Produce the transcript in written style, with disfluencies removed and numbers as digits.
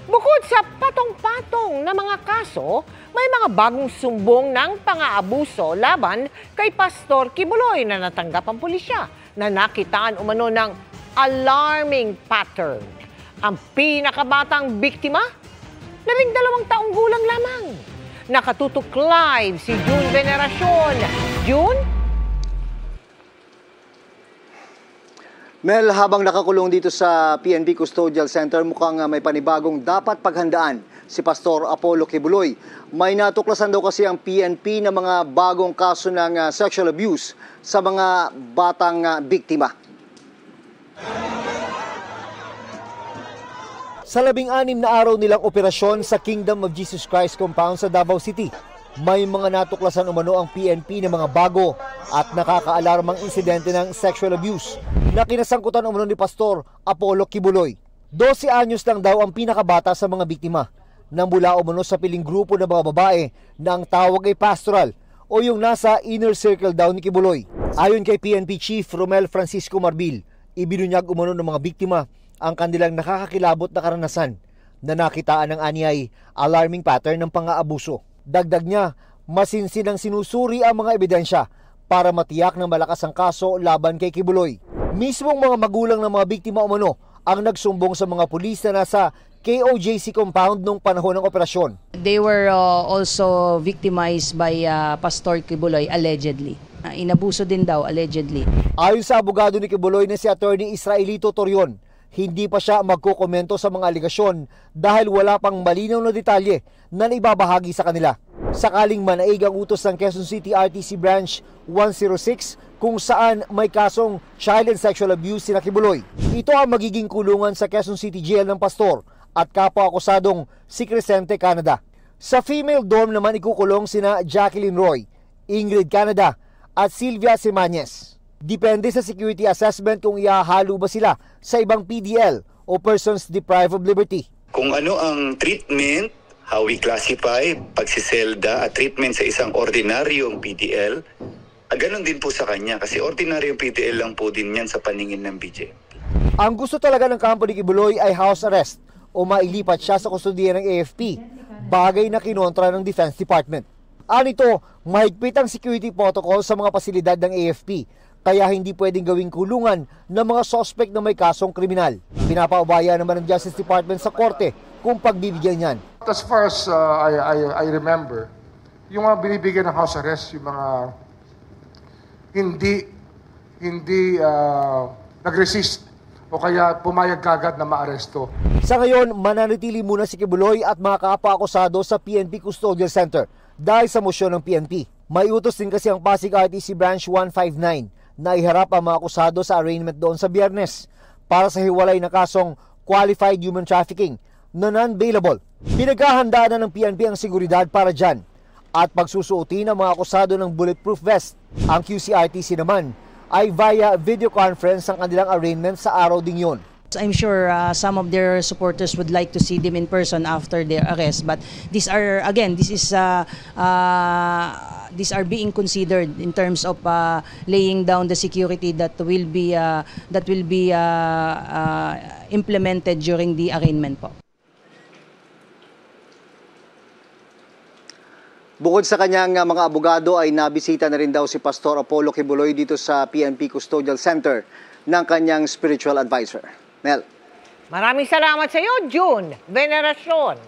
Bukod sa patong-patong na mga kaso, may mga bagong sumbong ng pang-aabuso laban kay Pastor Kibuloy na natanggap ang pulisya na nakitaan umano ng alarming pattern. Ang pinakabatang biktima, 12 taong gulang lamang. Nakatutok live si June Veneracion. June? Mel, habang nakakulong dito sa PNP Custodial Center, mukhang may panibagong dapat paghandaan si Pastor Apollo Kibuloy. May natuklasan daw kasi ang PNP ng mga bagong kaso ng sexual abuse sa mga batang biktima. Sa 16 na araw nilang operasyon sa Kingdom of Jesus Christ compound sa Davao City, may mga natuklasan umano ang PNP ng mga bago at nakakaalarmang insidente ng sexual abuse na kinasangkutan umano ni Pastor Apollo Kibuloy. 12 anyos lang daw ang pinakabata sa mga biktima na mula umano sa piling grupo ng mga babae na ang tawag ay pastoral o yung nasa inner circle daw ni Kibuloy. Ayon kay PNP Chief Romel Francisco Marbil, ibinunyag umano ng mga biktima ang kanilang nakakakilabot na karanasan na nakitaan ng anyay alarming pattern ng pang-aabuso. Dagdag niya, masinsinang sinusuri ang mga ebidensya para matiyak na malakas ang kaso laban kay Kibuloy. Mismong mga magulang ng mga biktima umano ang nagsumbong sa mga pulis na nasa KOJC compound nung panahon ng operasyon. They were also victimized by Pastor Kibuloy allegedly. Inabuso din daw allegedly. Ayon sa abogado ni Kibuloy na si Attorney Israelito Torion, hindi pa siya magkukomento sa mga aligasyon dahil wala pang malinaw na detalye na naibabahagi sa kanila. Sakaling manaig ang utos ng Quezon City RTC Branch 106 kung saan may kasong child and sexual abuse si Kibuloy. Ito ang magiging kulungan sa Quezon City Jail ng pastor at kapwa-akusadong si Crescente Canada. Sa female dorm naman ikukulong sina Jacqueline Roy, Ingrid Canada at Sylvia Simanes. Depende sa security assessment kung ihahalo ba sila sa ibang PDL o persons deprived of liberty. Kung ano ang treatment, how we classify, pagsiselda at treatment sa isang ordinaryong PDL, ganun din po sa kanya kasi ordinaryong PDL lang po din yan sa paningin ng BJ. Ang gusto talaga ng kampo ni Kibuloy ay house arrest o mailipat siya sa kustodiya ng AFP, bagay na kinontra ng Defense Department. Anito, mahigpit ang security protocol sa mga pasilidad ng AFP, kaya hindi pwedeng gawing kulungan ng mga suspect na may kasong kriminal. Pinapaubaya naman ng Justice Department sa korte kung pagbibigyan niyan. As far as I remember, yung mga binibigyan ng house arrest, yung mga hindi nag-resist o kaya pumayag kagad na maaresto. Sa ngayon, mananatili muna si Kibuloy at mga kapwa-akusado sa PNP Custodial Center dahil sa mosyon ng PNP. May utos din kasi ang Pasig RTC Branch 159 na iharap ang mga akusado sa arraignment doon sa Biyernes para sa hiwalay na kasong qualified human trafficking na non-bailable. Pinaghahandaan na ng PNP ang seguridad para dyan at pagsusuotin ng mga akusado ng bulletproof vest. Ang QCRTC naman ay via video conference ang kanilang arraignment sa araw ding yun. I'm sure some of their supporters would like to see them in person after their arrest, but these are being considered in terms of laying down the security that will be implemented during the arraignment po. Bukod sa kanyang mga abogado ay nabisita na rin daw si Pastor Apollo Kibuloy dito sa PNP Custodial Center ng kanyang spiritual advisor. Mel. Maraming salamat sa iyo, June Veneracion.